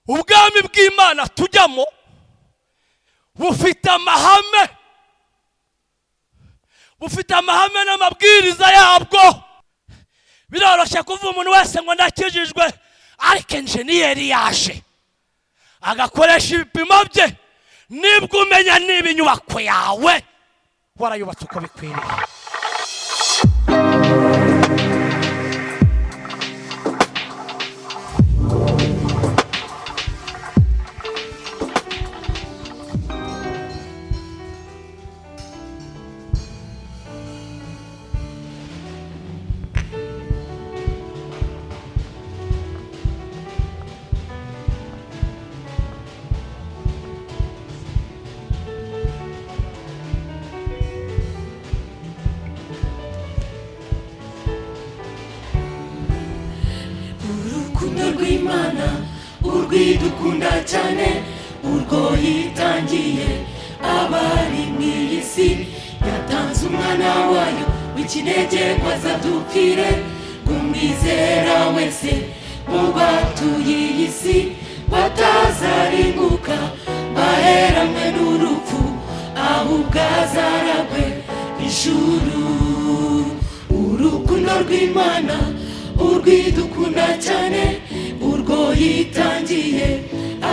ubwami bw'Imana tujyamo bufite amahame n'amabwiriza yabwo. Biroroshye kuvuga umuntu wese ngo ndakijijwe, ariko enjeniyeri yaje agakoresha ibipimo bye, nibwo umenya niba inyubako yawe warayubatse uko bikwiriye. Urwidukunda cyane urwo yitangiye abari mw'iyi si, yatanze umwana wayo w'ikinege ngo azadupfire, umwizera wese mu batuye iyi si batazarimbuka baheranwe n'urupfu, ahubwo azaragwe ijuru. Urukundo rw'Imana urwidukunda cyane urwo yitangiye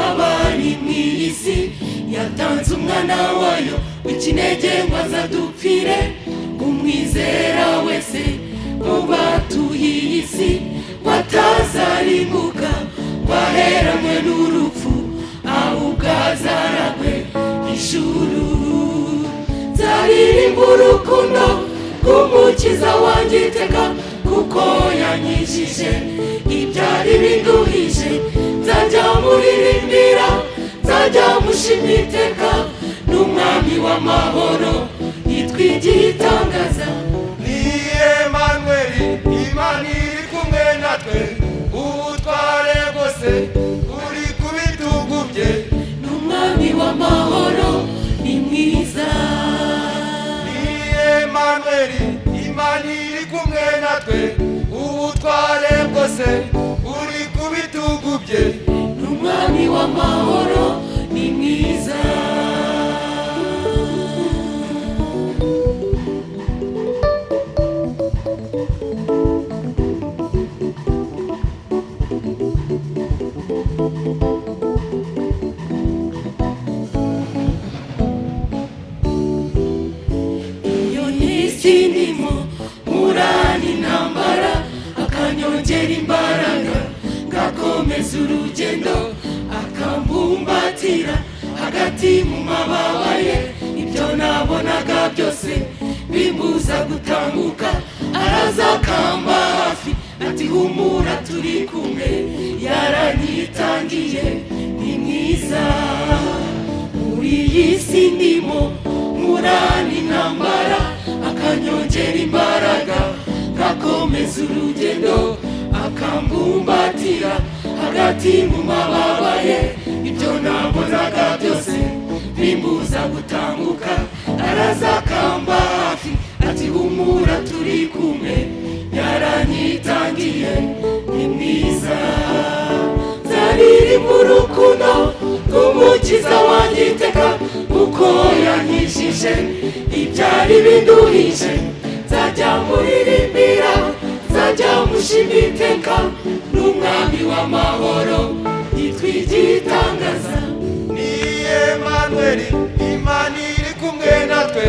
abari mw'iyi si, yatanze umwana wayo w'ikinege ngo azadupfire, umwizera wese mu batuye iyi si batazarimbuka baheranwe n'urupfu, ahubwo azaragwe ijuru. Nzaririmba urukundo rw'umukiza wanjye iteka, kuko yanyijije ibyari binduhije. Nzajya muririmbira, nzajya mushimira iteka, n'umwami w'amahoro yitwigiye itangaza. Ni Emanueli, Imana iri kumwe natwe, ubutware bwose buri ku bitugu bye. N'umwami w'amahoro ni mwiza. Ni Emanueli, Imana iri kumwe natwe, ubutware bwose buri ku bitugu bye. N'umwami w'amahoro ni mwiza. Iyo n'isi ndimo murana intambara, akanyongera imbaraga ngakomeza urugendo, akambumbatira hagati mu mababa ye. Ibyo nabonaga byose bimbuza gutambuka, araza akamba hafi ati humura turi kumwe, yaranyitangiye ni mwiza. Muri iyi si ndimo murana intambara, akanyongera imbaraga ngakomeza urugendo, akambumbatira hagati mu mababa ye. Ibyo nabonaga byose bimbuza gutambuka, araza akamba hafi ati humura turi kumwe, yaranyitangiye ni mwiza. Nzaririmba urukundo rw'umukiza wanjye iteka, kuko yanyijije ibyari binduhije. Nzajya muririmbira, nzajya mushimira iteka, n'umwami w'amahoro yitwigiye itangaza. Ni Emanueli, Imana iri kumwe natwe,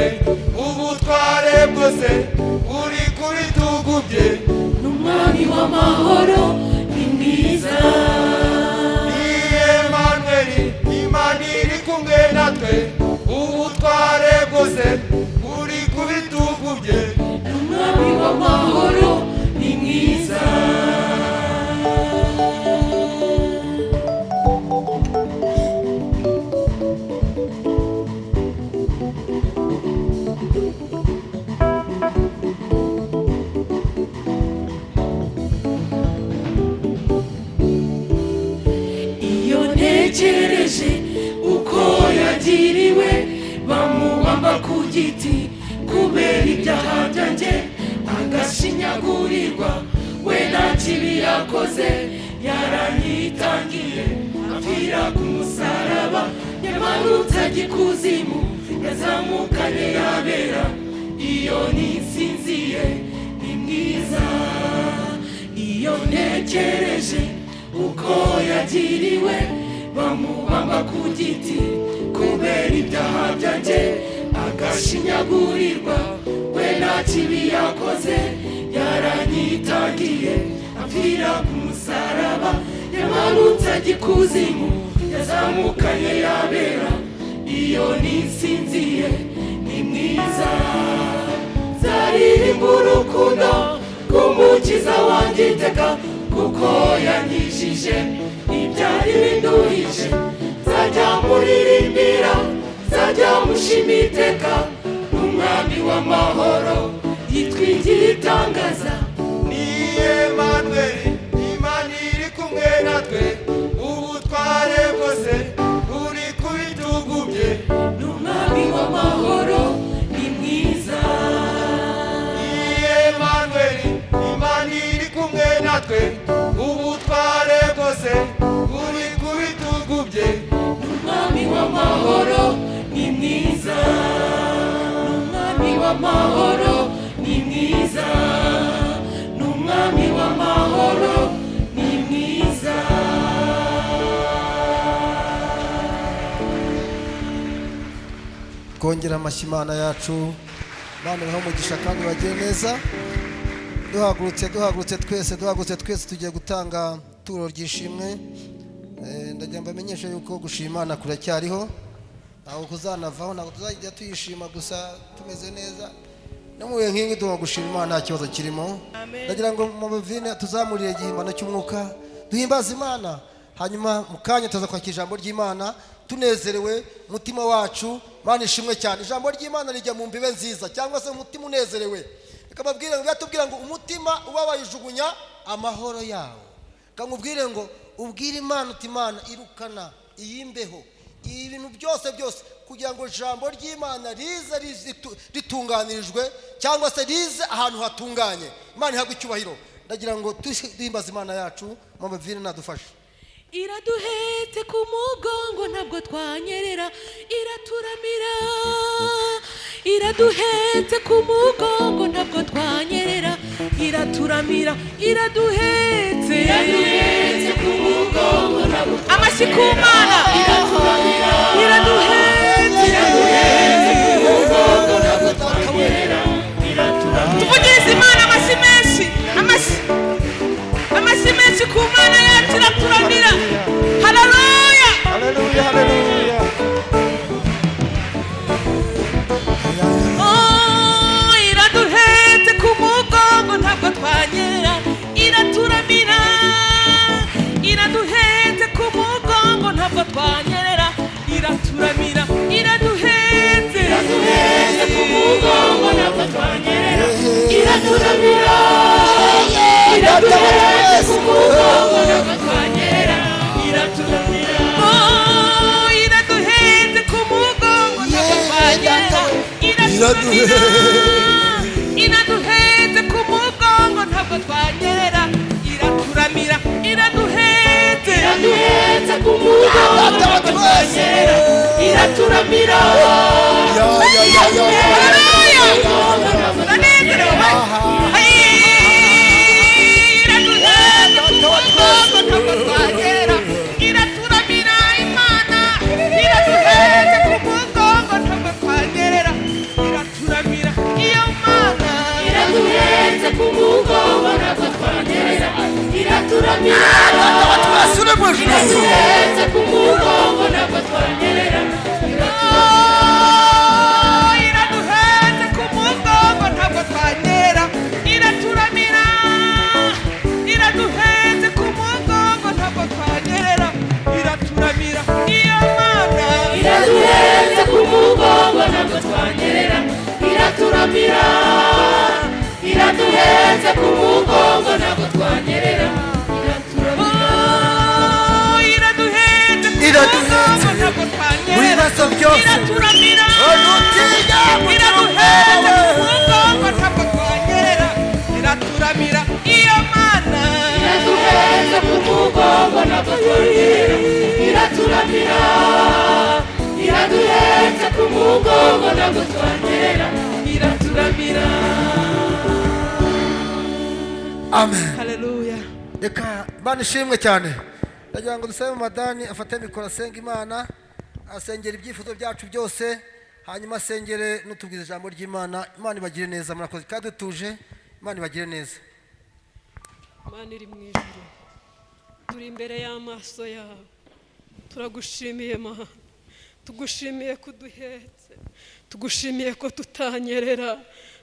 ubutware bwose buri ku bitugu bye. N'umwami w'amahoro ni mwiza. Ni Emanueli, Imana iri kumwe natwe, ubutware bwose buri ku bitugu bye. N'umwami w'amahoro ni mwiza. Iyo ntekereje uko yagiriwe, bamubamba ku giti kubera ibyaha byanjye, agashinyagurirwa we nta kibi yakoze, yaranyitangiye utajya ikuzimu yazamukanye yabera iyo nisinziye ni mwiza iyo ntekereje uko yagiriwe bamubamba ku giti kubera ibyaha byanjye agashinyagurirwa we nta kibi yakoze yaranyitangiye apfira ku musaraba yamanutse ajya ikuzimu yazamukanye yabera iyo nisinziye ni mwiza nzaririmba urukundo rw'umukiza wanjye iteka kuko yanyijije ibyari binduhije nzajya muririmbira nzajya mushima iteka umwami w'amahoro yitwa igitangaza ni Emanueli Imana iri kumwe natwe ubutware bwose buri ku bitugu bye n'umwami w'amahoro ni mwiza ni Emanueli Imana iri kumwe natwe ubutware bwose buri ku bitugu bye n'umwami w'amahoro ni mwiza n'umwami w'amahoro ni mwiza n'umwami w'amahoro ni mwiza twongera amashyi Imana yacu Imana ibahe umugisha kandi bagiye neza duhagurutse twese tugiye gutanga ituro ry'ishimwe ndagira ngo mbamenyeshe yuko gushima Imana kuracyariho ntabwo kuzanavaho ntabwo tuzajya tuyishima gusa tumeze neza no mu bihe nk'ibi duha gushima Imana nta kibazo kirimo ndagira ngo mu bavine tuzamurire igihimbano cy'umwuka duhimbaze Imana hanyuma mu kanya tuza kwakira ijambo ry'Imana tunezerewe umutima wacu Imana ishimwe cyane ijambo ry'Imana rijya mu mbibe nziza cyangwa se umutima unezerewe ikababwira ngo yatubwira ngo umutima ubabayijugunya amahoro yawo kamubwire ngo ubwire Imana uti Imana irukana iyimbeho ibintu byose kugira ngo ijambo ry'Imana rize ritunganirijwe cyangwa se rize ahantu hatunganye Imana ihabwe icyubahiro ndagira ngo duhimbaze Imana yacu mu bavine nadufashe iraduhetse ku mugongo ntabwo twanyerera iraturamira iraduhetse ku mugongo ntabwo twanyerera iraturamira iraduhetse ku mugongo ntabwo amashyi ku Mana iraturamira iraduhetse ku mugongo ntabwo twanyerera iraturamira tuvugirize Imana amashyi menshi amashyi menshi ku Mana yacu iraturamira haleluya haleluya iraduhetse ku mugongo ntabwo twanyera iraturamira iraduhetse ku mugongo ntabwo twanyerera iraturamira iraduhetse ku mugongo ntabwo twanyerera iraturamira iraduhetse ku mugongo ntabwo twanyerera iraturamira iraduhetse ku mugongo ntabwo twanyerera iraduhetse ku mugongo ntabwo twanyerera iraturamira iraduhetse ku mugongo ntabwo twanyerera iraturamira Imana iraduhetse ku mugongo ntabwo twanyerera iraturamira iyo Mana iraduhetse ku mugongo ntabwo twanyerera iraturamira iraduhetse ku mugongo ntabwo twanyerera iraduhetse ku mugongo ntabwo twanyerera iraturamira iraduhetse ku mugongo ntabwo twanyerera iraturamira iyo Mana iraduhetse ku mugongo ntabwo twanyerera iraturamira iraduhetse ku mugongo ntabwo twanyerera iraduhetse ku mugongo ntabwo twanyerera iraturamira iraduhetse ku mugongo ntabwo twanyerera iraturamira iyo Mana iraduhetse ku mugongo ntabwo twanyerera iraturamira iraduhetse mugongo ntabwo twanyerera iraturamira. amen. Haleluya. Reka Imana ishimwe cyane. Ndagira ngo dusabe Madani afate mikoro asenga Imana, asengera ibyifuzo byacu byose, hanyuma asengere n'utubwiza ijambo ry'Imana. Imana ibagire neza, murakoze kandi dutuje. Imana ibagire neza. Imana iri mu ijuru, turi imbere y'amaso yawe, turagushimiye Mana, tugushimiye ko uduhetse, tugushimiye ko tutanyerera,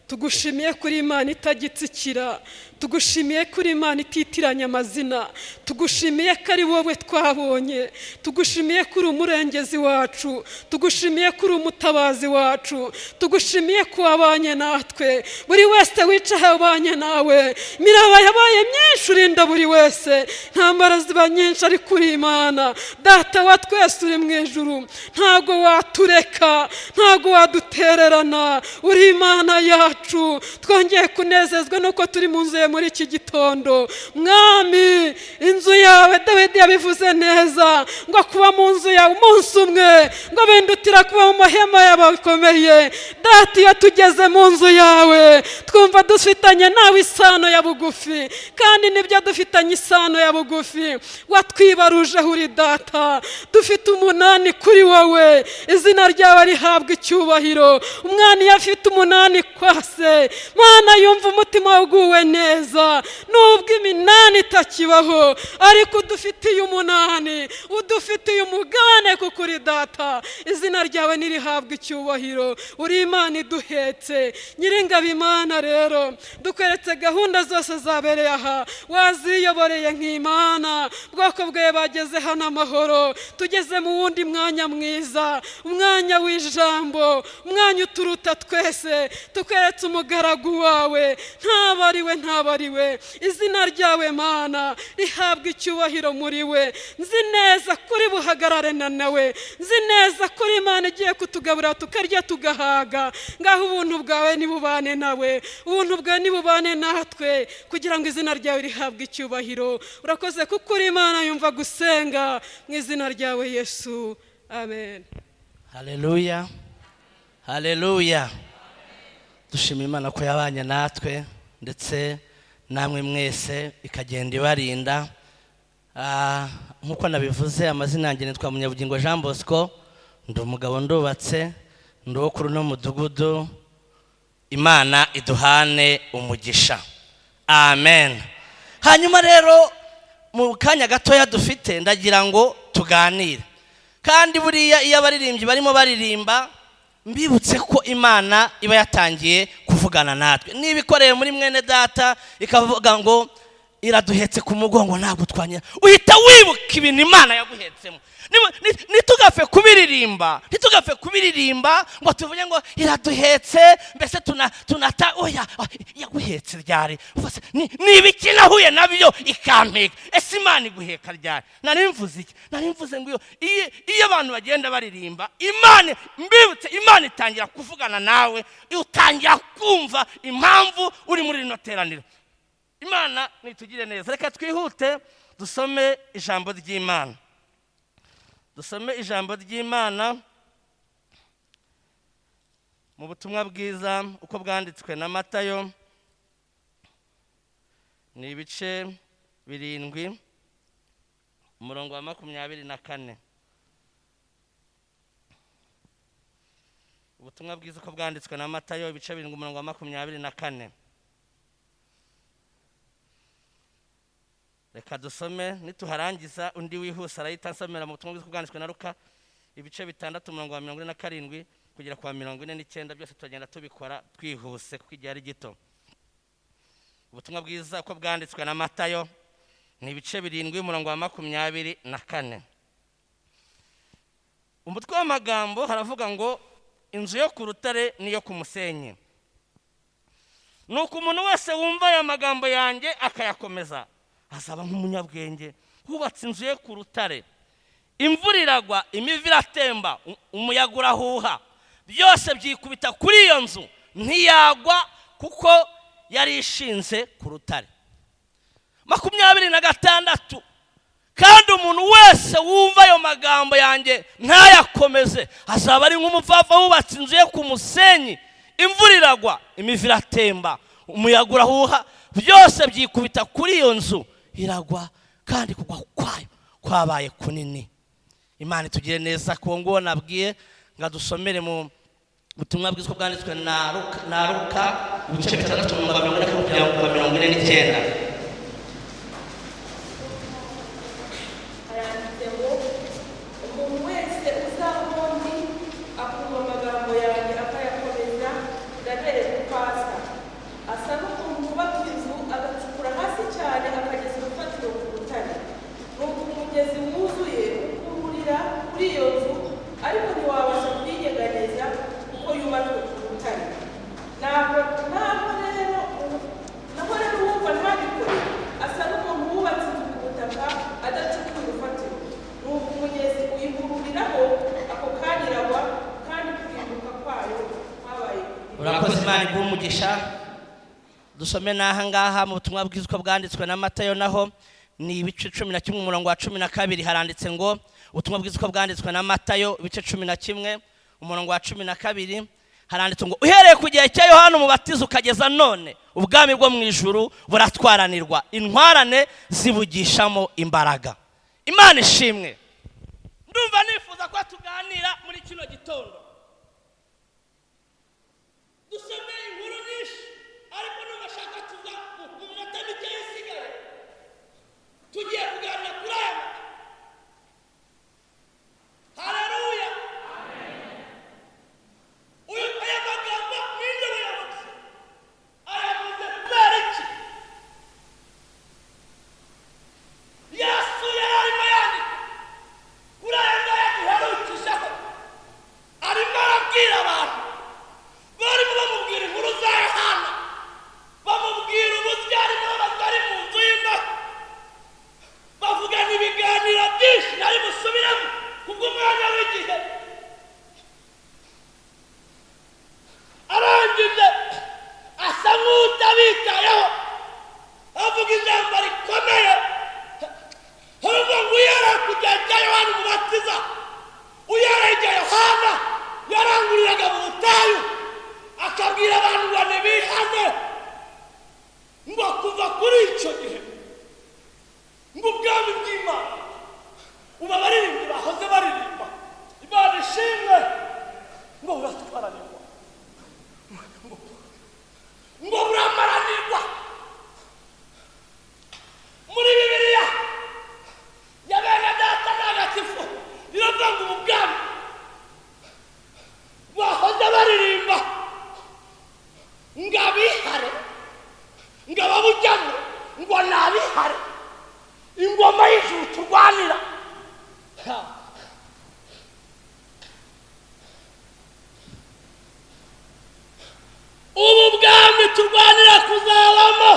tugushimiye kuri Imana itagitsikira, tugushimiye kuri Imana ititiranya amazina, tugushimiye ko ari wowe twabonye, tugushimiye kuri umurengezi wacu, tugushimiye kuri umutabazi wacu, tugushimiye ko wabanye natwe, buri wese wicaye wabanye nawe, imiraba yabaye myinshi urinda buri wese, ntambara ziba nyinshi ari kuri Imana. Data wa twese uri mu ijuru, ntago watureka, ntago wadutererana, uri Imana yacu. Twongeye kunezezwa nuko turi mu nzu muri iki gitondo. Mwami, inzu yawe Dawidi yabivuze neza ngo kuba mu nzu yawe umunsi umwe ngo bindutira kuba mu mahema y'abakomeye. Data, iyo tugeze mu nzu yawe twumva dufitanye nawe isano ya bugufi, kandi nibyo dufitanye isano ya bugufi. Watwibarujeho uri Data, dufite umunani kuri wowe, izina ryawe rihabwa icyubahiro. Umwana iyo afite umunani kwase, Mana yumva umutima uguwe neza, nubwo iminani itakibaho, ariko udufitiye umunani, udufitiye umugabane kuko uri Data. Izina ryawe nirihabwa icyubahiro, uri Imana iduhetse. Nyiringabo Imana rero, dukweretse gahunda zose zabereye aha, waziyoboreye nk'Imana. Bwoko bwawe bageze hano amahoro, tugeze mu wundi mwanya mwiza, umwanya w'ijambo, umwanya uturuta twese. Tukweretse umugaragu wawe, ntabariwe. Izina ryawe Mana rihabwa icyubahiro muri we. Nzi neza kuri buhagarare na nawe, nzi neza kuri Imana igiye kutugaburira tukarya tugahaga. Ngaho ubuntu bwawe nibubane nawe, ubuntu bwawe nibubane natwe, kugira ngo izina ryawe rihabwe icyubahiro. Urakoze kuko uri Imana yumva gusenga, mu izina ryawe Yesu, amen. Haleluya, haleluya. Dushima Imana ko yabanye natwe, ndetse namwe mwese ikagenda ibarinda. Nkuko nabivuze, amazina yanjye nitwa Munyabugingo Jean Bosco, ndi umugabo ndubatse, ndi wo kuri uno mudugudu. Imana iduhane umugisha, amen. Hanyuma rero mu kanya gatoya dufite, ndagira ngo tuganire. Kandi buriya iyo abaririmbyi barimo baririmba, mbibutse ko Imana iba yatangiye kuvugana natwe. Niba ikoreye muri mwene data ikavuga ngo iraduhetse ku mugongo, ntabwo twanyera, uhita wibuka ibintu Imana yaguhetsemo. Ntitugafe kubiririmba ngo tuvuge ngo iraduhetse, mbese tunata oya, yaguhetse ryari? Niba iki nahuye nabyo ikampeka, ese Imana iguheka ryari? Nari mvuze ngo iyo abantu bagenda baririmba, Imana mbibutse, Imana itangira kuvugana nawe, utangira kumva impamvu uri muri rino teraniro. Imana nitugire neza. Reka twihute dusome ijambo ry'Imana. Dusome ijambo ry'Imana mu butumwa bwiza uko bwanditswe na Matayo, ni ibice 7 umurongo wa 24. Ubutumwa bwiza uko bwanditswe na Matayo, ibice 7 umurongo wa 24. Reka dusome, nituharangiza undi wihuse arahita nsomera mu butumwa bwiza uko bwanditswe na Luka, ibice 6 umurongo wa 47 kugera kwa 49. Byose tugenda tubikora twihuse kuko igihe ari gito. Ubutumwa bwiza uko bwanditswe na Matayo, ni ibice 7 umurongo wa 24. Umutwe w'amagambo haravuga ngo inzu yo ku rutare niyo ku musenyi. Nuko umuntu wese wumva aya magambo yanjye akayakomeza, azaba nk'umunyabwenge hubatse inzu ye ku rutare. Imvura iragwa, imivu iratemba, umuyaga urahuha, byose byikubita kuri iyo nzu, ntiyagwa kuko yari ishinze ku rutare. 26. kandi umuntu wese wumva ayo magambo yanjye ntayakomeze azaba ari nk'umupfapfa wubatse inzu ye ku musenyi, imvura iragwa, imivu iratemba, umuyaga urahuha, byose byikubita kuri iyo nzu, iragwa, kandi kugwa kwayo kwabaye kunini. Imana itugire neza. Kuwo nguwo nabwiye ngo dusomere mu butumwa bw'isoko bwanditswe na Luka ibice 6:49. Urakoze Imana igumugisha. Dusome naha ngaha mu butumwa bw'isoko bwanditswe na Matayo, naho ni ibice 11 umurongo wa 12 haranditse ngo ubutumwa bw'isoko bwanditswe na Matayo ibice 11 umurongo wa 12 haranditse ngo uhereye ku gihe cya Yohana umubatiza ukageza none ubwami bwo mu ijuru buratwaranirwa, intwarane zibugishamo imbaraga. Imana ishimwe. Ndumva nifuza ko tuganira muri kino gitondo. Dusome inkuru nyinshi ariko n'ubashaka tuza mu minota mike isigaye tugiye kuganira kuri aya. Haleluya. Uyu aya magambo ninde yavuze? Ayavuze Mariki. Yesu yarimo yandika kuri aya ngaya duherukishaho, arimo arabwira abantu barimo bamubwira inkuru za Yohana, bamubwira uburyari n'abagari mu nzu y'imbaho, bavugana ibiganiro byinshi nari busubiramo kubw'umwanya w'igihe. Arangije asa nk'utabitayeho, avuga ijambo rikomeye, avuga ngo uyara kujya cya Yohana umubatiza, uyara ijya Yohana yaranguriraga mu butayu akabwira abantu ngo ntibihane, ngo kuva kuri icyo gihe ngo ubwami bw'Imana uba baririmbyi bahoze baririmba Imana ishimwe ngo buratwaranirwa, ngo buramaranirwa. Muri Bibiliya ya bene data ntagatifu iravuga ngo ubu bwami bahoze baririmba ngo abihare, ngo ababujyamo ngo nabihare, ingoma y'ijuru turwanira. Ubu bwami turwanira kuzabamo,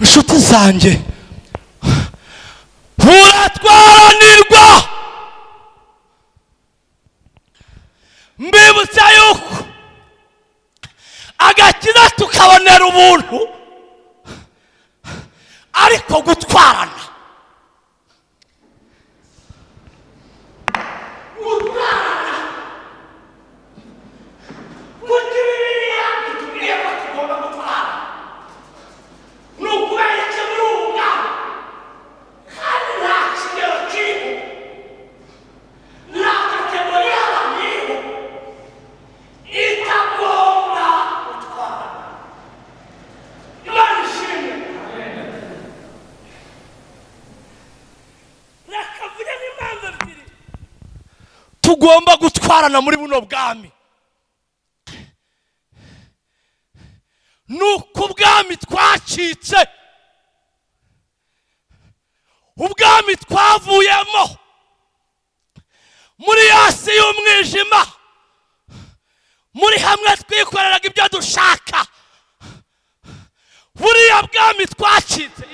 inshuti zanjye, buratwaranirwa. Mbibutsa yuko agakiza tukabonera ubuntu, ariko gutwarana kuko Bibiliya itubwiye ko tugomba gutwarana. Ni ukubera iki muri ubu bwami kandi nta kigero kiriho, nta kategori y'abantu iriho itagomba gutwarana. Imana ishimwe. Reka mvuge n'impamvu ebyiri tugomba gutwarana muri buno bwami. Nuko ubwami twacitse, ubwami twavuyemo muri yasi y'umwijima, muri hamwe twikoreraga ibyo dushaka, buriya bwami twacitse.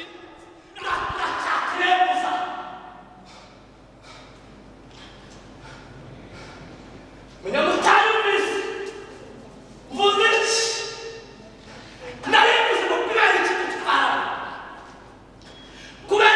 kubera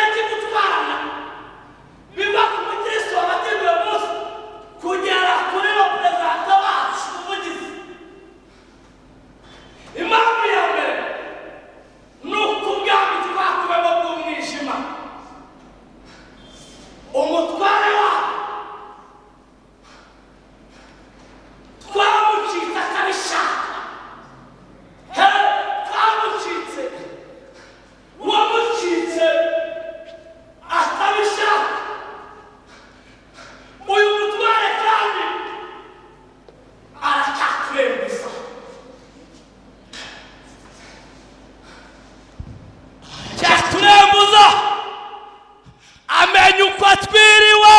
umutware wa twamucitse atabishaka, twamucitse, uwamucitse atabishaka. Uyu mutware kandi aracyaturembuza, cyaturembuza amenya uko atwiriwe.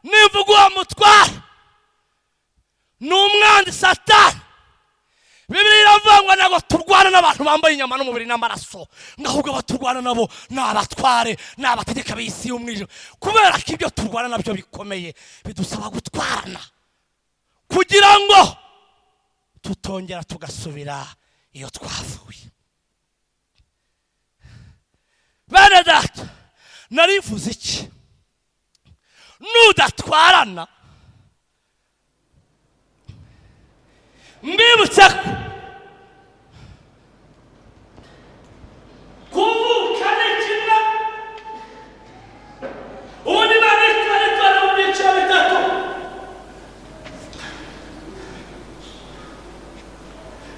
nivuga uwo mutware ni umwanzi Satani. Bibiliya iravuga ngo ntabwo turwana n'abantu bambaye inyama n'umubiri n'amaraso, ahubwo abaturwana nabo ni abatware, ni abategeka b'isi y'umwijima. Kubera ko ibyo turwana nabyo bikomeye, bidusaba gutwarana kugira ngo tutongera tugasubira iyo twavuye. Bene data, narivuze iki? Nudatwarana, mbibutse kuvuka ni kimwe. Ubundi baritwara mu byiciro bitatu.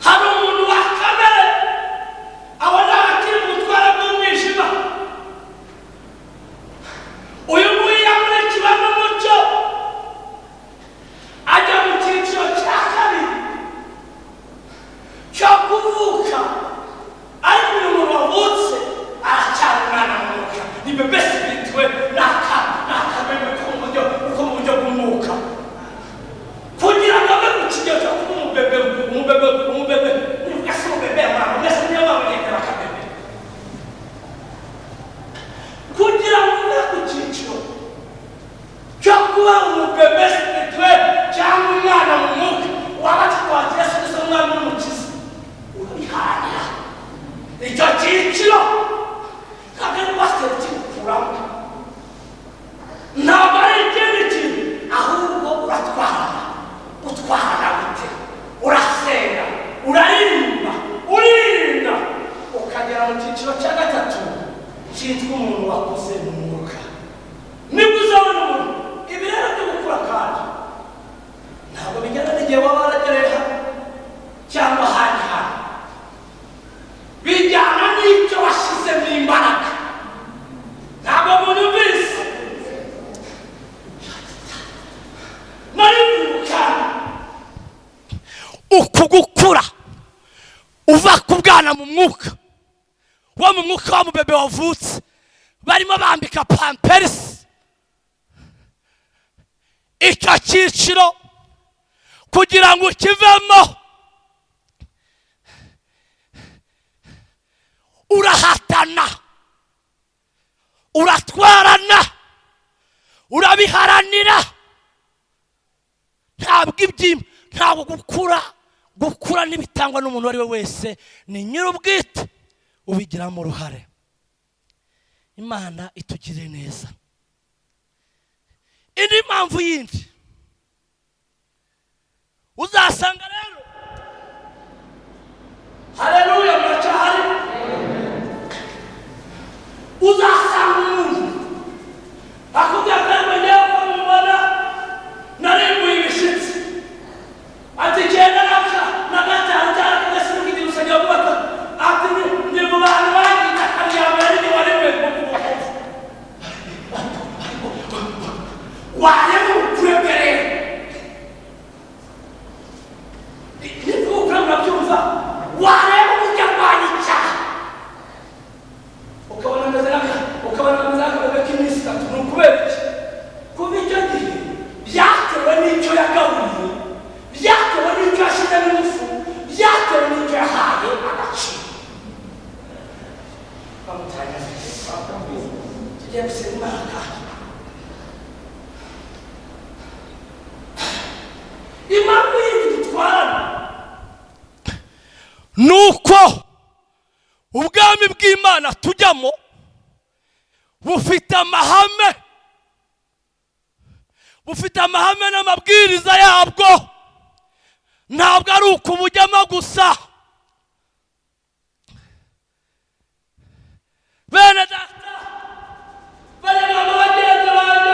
Hari umuntu wa kamere, abona akiri gutwara bw'umwijima. Uyu nguyu yamurikiwe n'umucyo, ajya mu cyiciro cya kabiri cyo kuvuka. Ariko uyu muntu wavutse aracyari umwana mu mwuka, ni bebe sibitiwe n'akameme ko mu buryo bw'umwuka, kugira ngo abe ku kigero cyo kuba umubebe ugase umubebe mwana ugase niyo bamugendera akabebe, kugira ngo ube ku cyiciro cyo kuba umubebe sibitiwe cyangwa umwana mu mwuka waba kikwakira se umwana n'umukiza, urabiharanira. Icyo cyiciro ntabwo ari pasiteri kimukuramo, ntabwo ari ikindi kintu, ahubwo uratwarana. Utwarana gute? Urasenga, uraririmba, uririnda, ukagera mu cyiciro cya gatatu cyitwa umuntu wakuze mu mwuka. Nibwo uzabona umuntu. Ibi rero byo gukura kandi ntabwo bigenda n'igihe waba waragereye hano cyangwa ahandi hantu, bijyana n'icyo washyizemo imbaraga. Ntabwo munyumvise? Naribuka uku gukura uva ku bwana mu mwuka, wo mu mwuka wa mubebe wavutse, barimo bambika pamperisi. Icyo cyiciro kugira ngo ukivemo, urahatana, uratwarana, urabiharanira. Ntabwo gukura n'ibitangwa n'umuntu uwo ari we wese, ni nyir'ubwite ubigiramo uruhare. Imana itugire neza. Indi mpamvu yindi uzasanga rero, haleluya, muracahari, uzasanga umuntu akubwira ko ngewe ko mubona narimbuye ibishitsi, ati genda na gatanu cyangwa kagasi n'ikindi rusengero bubaka, ati ndi mu bantu bagita akabiyambere ni warimbuye kuboko. Waremu kurebereye. Nibwo urabyumva, waremu ujya kwanya icyaha, ukabona ameze nk'akabebe k'iminsi itatu. Ni ukubera iki? Kuba icyo gihe byatewe n'icyo yagaburiye, byatewe n'icyo yashyizemo ingufu, byatewe n'icyo yahaye agaciro. Tugiye gusenga Imana kandi impamvu y'ibyo dutwarana ni uko ubwami bw'Imana tujyamo bufite amahame n'amabwiriza yabwo. Ntabwo ari ukubujyamo gusa. Bene data, bari mama bagenzi banjye,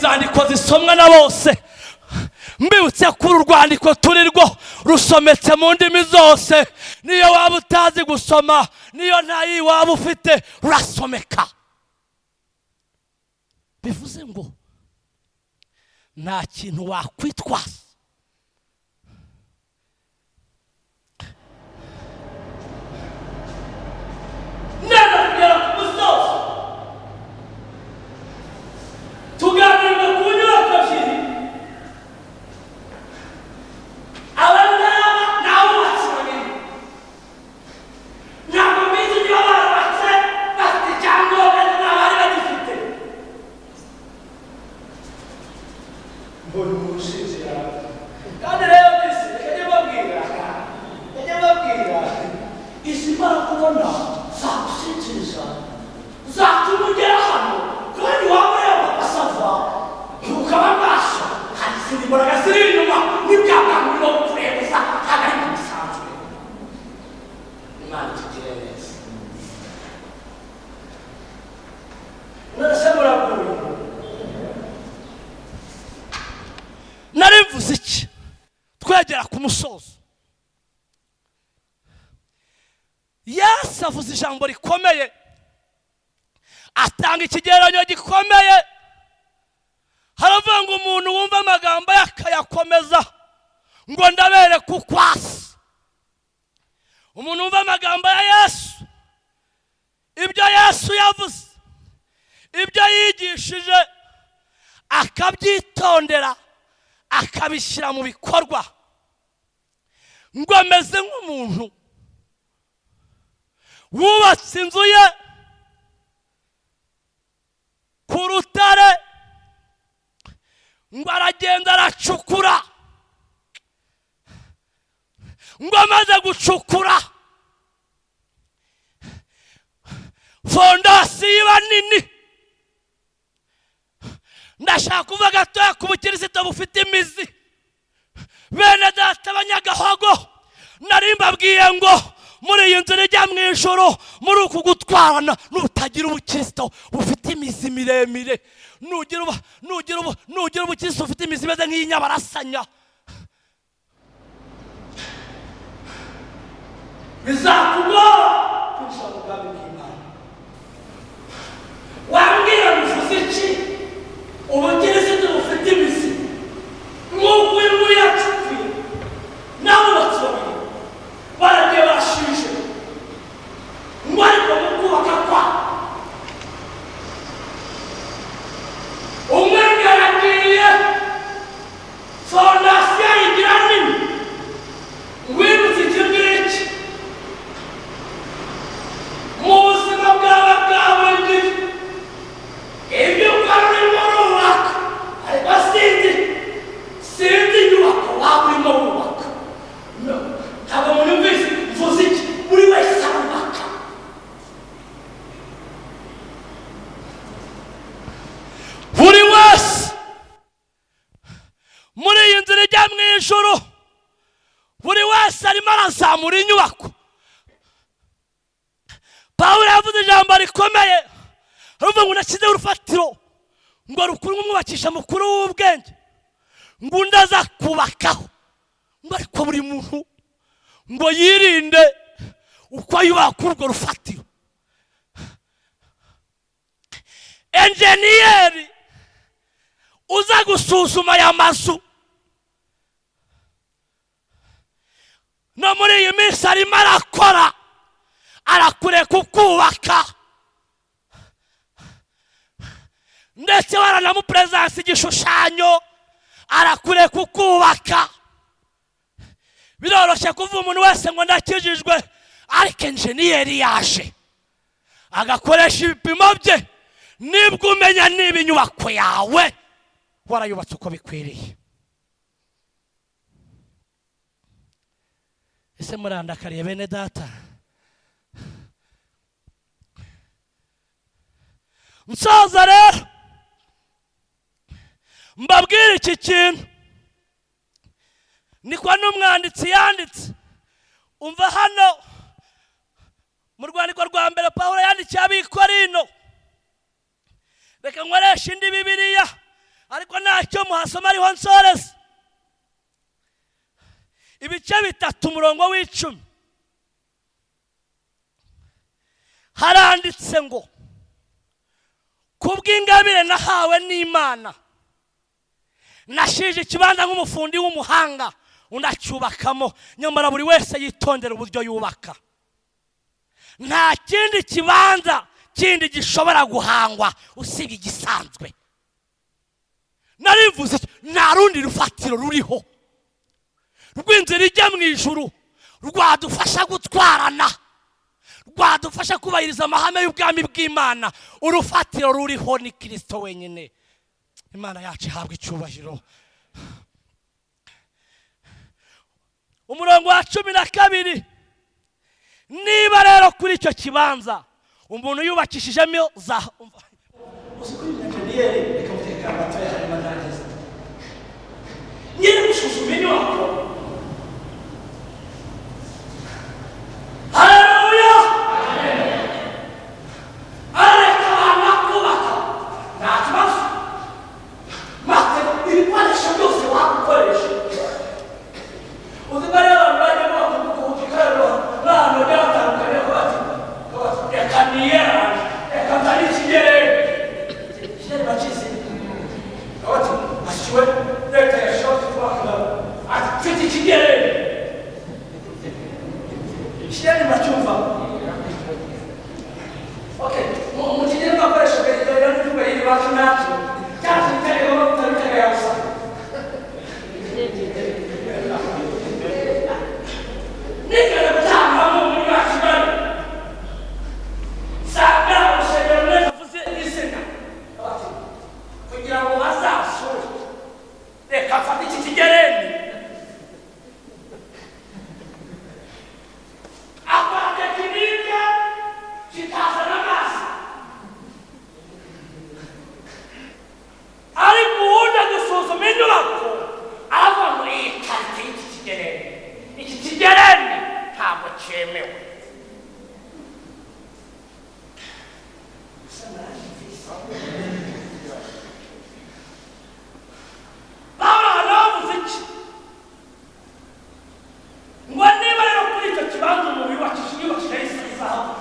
inzandiko zisomwa na bose. Mbibutse kuri urwandiko turi rwo rusometse mu ndimi zose, niyo waba utazi gusoma, niyo ntayi waba ufite, rurasomeka. Bivuze ngo nta kintu wakwitwaza. Nenda kugera ku musozi, tuganira ku nyubako ebyiri. Abangaba ni abubatsi babiri. Ntabwo mbizi niba barubatse bafite icyangombwa nta bari bagifite. Mbona umushinzi yawe. Kandi rero mbese reka mbabwira izi mbaraga kubona zagusinziriza, zatuma ugera hano kandi waba ureba basava ukaba maso. Hari izindi mbaraga ziri inyuma n'ibyakanguriro kuremeza ntabwo ari bisanzwe. Imana itugire neza. None muraguye nari mvuze iki twegera ku musozo? Yesu avuze ijambo rikomeye, atanga ikigereranyo gikomeye. Haravuga ngo umuntu wumva amagambo akayakomeza ngo ndabereke uko asa. Umuntu wumva amagambo ya Yesu, ibyo Yesu yavuze, ibyo yigishije, akabyitondera, akabishyira mu bikorwa, ngo ameze nk'umuntu wubatse inzu ye ku rutare, ngo aragenda aracukura, ngo amaze gucukura fondasiyo iba nini. Ndashaka kuvuga gatoya ku bukirisitu bufite imizi. Bene data abanyagahogo, nari mbabwiye ngo muri iyi nzira ijya mu ijoro, muri uku gutwarana, nutagira ubukirisitu bufite imizi miremire, nugira ubukirisitu bufite imizi imeze nk'iy'inyabarasanya, bizakugora kwinjira mu bwami bw'Imana. Wambwira bivuze iki ubukirisitu bufite imizi? Nk'uko uyu nguyu yacukuye n'abubatsi babiri baragiye barashinje, ngo ariko mu kubaka kwa umwe yaragiye fondasiyo yigira nini. Wibutse iki ngiki mu buzima bwawe bwa buri gihe, ibyo ukora urimo urubaka, ariko sinzi inyubako waba urimo wubaka. Ntabwo mwumvise mvuze iki? Buri wese arubaka. Buri wese muri iyi nzira ijya mu ijoro, buri wese arimo arazamura inyubako. Pawulo yavuze ijambo rikomeye, aravuga ngo nashyizeho urufatiro ngo rukuru nk'umwubakisha mukuru w'ubwenge, ngo undi aza kubakaho. Ngo ariko buri muntu ngo yirinde uko yubaka urwo rufatiro. Enjeniyeri uza gusuzuma aya mazu no muri iyi minsi arimo arakora, arakureka ukubaka, ndetse waranamuperezansi igishushanyo, arakureka ukubaka. Biroroshye kuvuga umuntu wese ngo ndakijijwe, ariko enjeniyeri yaje agakoresha ibipimo bye, nibwo umenya niba inyubako yawe warayubatse uko bikwiriye. Ese murandakariye bene data? Nsoza rero mbabwire iki kintu, niko n'umwanditsi yanditse. Umva hano mu rwandiko rwa mbere Pawulo yandikiye Abikorino, reka nkoresha indi Bibiliya ariko ntacyo muhasoma ariho nsoreza. Ibice 3 umurongo w'10 haranditse ngo kubw'ingabire nahawe n'Imana nashije ikibanza nk'umufundi w'umuhanga unacyubakamo, nyamara buri wese yitondera uburyo yubaka. Nta kindi kibanza kindi gishobora guhangwa usibye igisanzwe. Narivuze nta rundi rufatiro ruriho rw'inzira ijya mu ijuru rwadufasha gutwarana, rwadufasha kubahiriza amahame y'ubwami bw'Imana. Urufatiro ruriho ni Kristo wenyine. Imana yacu ihabwa icyubahiro. Umurongo wa 12, niba rero kuri icyo kibanza umuntu yubakishijemo za nyine gusuzuma inyubako. Haleluya, areka abantu bakubaka nta kibazo, maze ibikoresho byose wagukoresha. Uzibare abantu bajya kubukikariro n'ahantu bagiye batandukanye ko bati reka niyera reka ntari ikigere bakizi bati ashiwe leta yashobora kubaka ati mfite ikigere ikigere bacyumva. Okay, mu kigere bakoresha rero n'uko yiri bacu nacyo cyangwa itegeko batabitega yasa nigera gutanga mu muri Kigali sanga ushegera neza vuze izina kugira ngo bazasure reka fata iki kigereni akwate kinike kitazana amazi ariko uwuja gusuzuma inyubako aravuga ngo iyi karite y'iki kigereni, iki kigereni ntabwo cyemewe. Ngo niba rero kuri icyo kibanza umuntu yubakishije izahabu,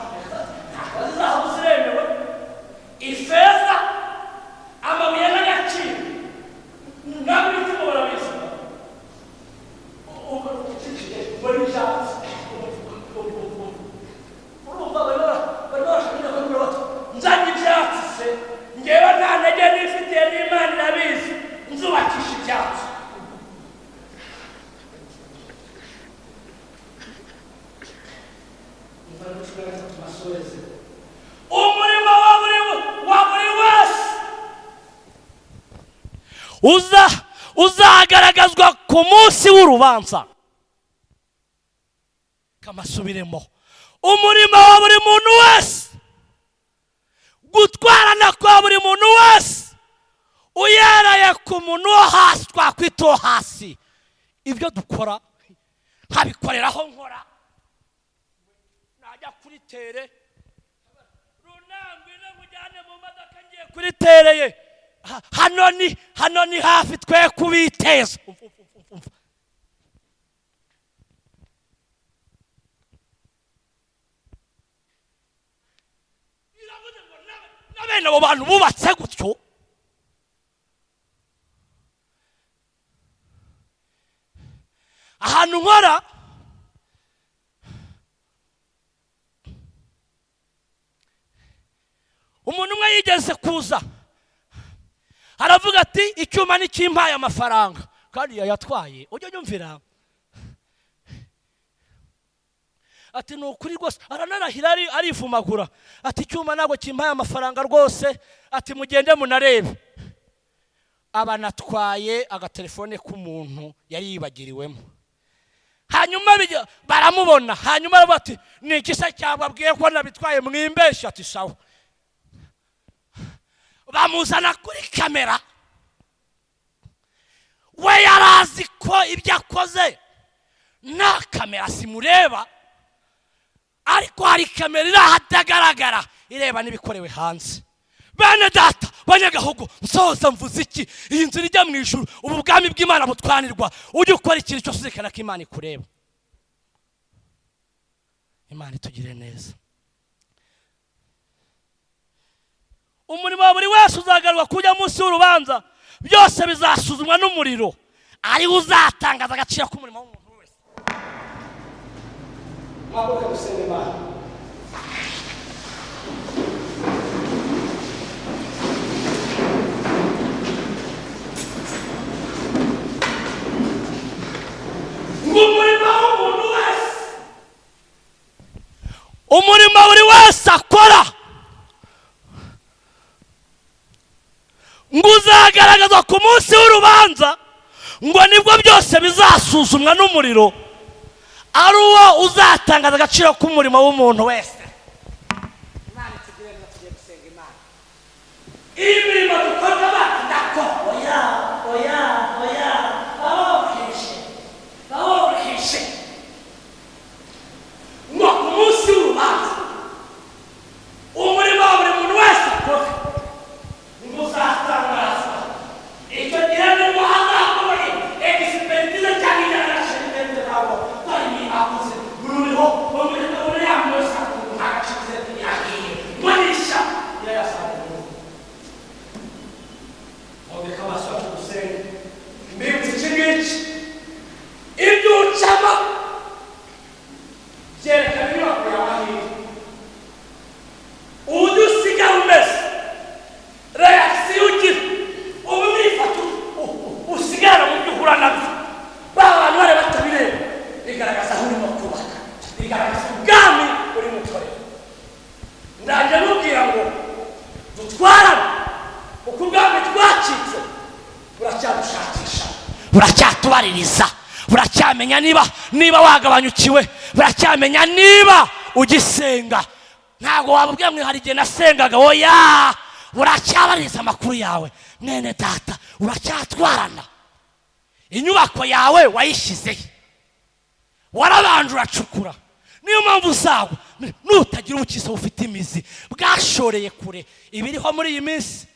ntabwo izahabu ziremewe, ifeza, amabuye n'agaciro ntabwo ibitimo barabizi. Muri icyatsi urumva bari barashaka ko nzanye ibyatsi se ngewe nta ntege nifitiye n'Imana irabizi nzubakisha ibyatsi. Umurimo wa buri wese uzagaragazwa ku munsi w'urubanza. Kamasubiremo, umurimo wa buri muntu wese, gutwarana kwa buri muntu wese uyaraye ku muntu wo hasi twakwita uwo hasi. Ibyo dukora nkabikoreraho nkora, najya kuri tere runambwe no mujyane mu modoka ngiye kuri tereye hano ni hafi twe kubiteza. Bene abo bantu bubatse gutyo ahantu nkora umuntu umwe yigeze kuza aravuga ati icyuma n'ikimpaye amafaranga kandi yayatwaye. Ujye nyumvira ati nukuri rwose aranarahira arivumagura ati icyuma ntabwo kimpaye amafaranga rwose, ati mugende munarebe. Abanatwaye agatelefone k'umuntu yari yibagiriwemo. Hanyuma baramubona, hanyuma aravuga ati ni iki se cyababwiye ko nabitwaye mwimbesha? Ati sawa. Bamuzana kuri kamera, we yarazi ko ibyo akoze nta kamera simureba, ariko hari kamera iri ahatagaragara ireba n'ibikorewe hanze. bene data banyagahugu nsoza mvuze iki? Iyi nzira ijya mu ijuru, ubu bwami bw'Imana butwanirwa. Ujye ukora ikintu cyose uzirikana ko Imana ikureba. Imana itugire neza. Umurimo wa buri wese uzagarurwa kujya munsi y'urubanza, byose bizasuzumwa n'umuriro, ari uzatangaza agaciro k'umurimo w'umuntu wese. Mwabuke gusenga Imana. Umurimo buri wese akora ngo uzagaragazwa ku munsi w'urubanza, ngo nibwo byose bizasuzumwa n'umuriro, ari uwo uzatangaza agaciro k'umurimo w'umuntu wese. Imana itugire neza, tugiye gusenga Imana. Imirimo dukora bati ndakora oya bawoheje ngo ku munsi w'urubanza umurimo wa buri muntu wese akora ngo uzatangazwa. Icyo gihe nibwo hazakora egisiperidize cyangwa inyarashirize ntabwo bari akoze ruriho umurimo uri yamusa agacize yagiye murisha yayasaye obeka baswa gusenga mbibutse cyingici ibyo ucama byerekana inyubako yawe. Udusiga umeze reaction ugira ubu mwifatu usigara mu by'uhura nabyo, abantu bare batabireba, bigaragaza aho urimo kubaka, bigaragaza ubwami uri mu torero. Ndaje mubwira ngo dutwarane kuko ubwami twacitse buracyadushakisha, buracyatubaririza, buracyamenya niba wagabanyukiwe, buracyamenya niba ugisenga. Ntabwo wabubwira ngo hari igihe nasengaga, oya, buracyabariza amakuru yawe. Mwene data uracyatwarana, inyubako yawe wayishyizeho, warabanje uracukura. Niyo mpamvu uzagwa nutagira ubukiza bufite imizi bwashoreye kure ibiriho muri iyi minsi,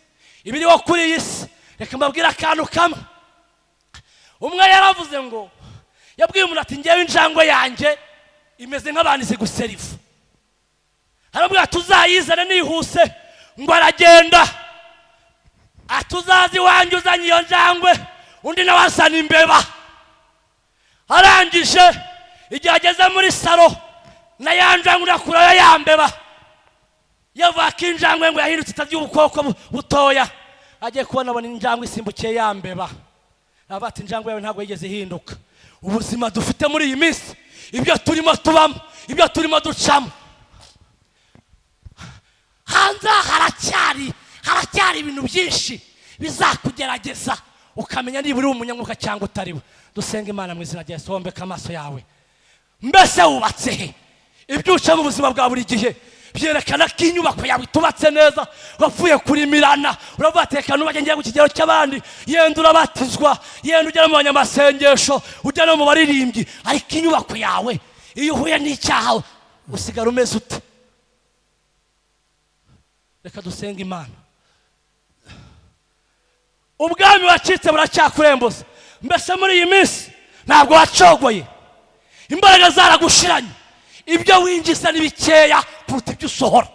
ibiriho kuri iyi si. Reka mbabwire akantu kamwe. Umwe yaravuze ngo, yabwiye umuntu ati ngewe injangwe yanjye imeze nk'abantu izi guseriva, arabwira tuzayizane nihuse, ngo aragenda atuzazi wanjye uzanye iyo njangwe, undi nawe azana imbeba. Arangije igihe ageze muri salo, na ya njangwe urakurayo ya mbeba, yavuga ko injangwe ngo yahindutse itagira ubukoko butoya, agiye kubona abona injangwe isimbukiye ya mbeba. Aravuga ati injangwe yawe ntabwo yigeze ihinduka. Ubuzima dufite muri iyi minsi, ibyo turimo tubamo, ibyo turimo ducamo, hanze haracyari ibintu byinshi bizakugerageza ukamenya niba uri umunyamwuka cyangwa utariwe. Dusenga Imana mu izina rya Yesu. Wombeka amaso yawe. Mbese wubatse he? Ibyo uca mu buzima bwa buri gihe byerekana ko inyubako yawe itubatse neza, wapfuye kurimirana. Uravuga ati reka nubage ngiye ku kigero cy'abandi, yenda urabatizwa, yenda ujya mu banyamasengesho, ujya no mu baririmbyi, ariko inyubako yawe iyo uhuye n'icyaha usigara umeze ute? Reka dusenga Imana. Ubwami wacitse buracyakurembuza. Mbese muri iyi minsi ntabwo wacogoye, imbaraga zaragushiranye, ibyo winjiza ni bikeya kuruta ibyo usohora.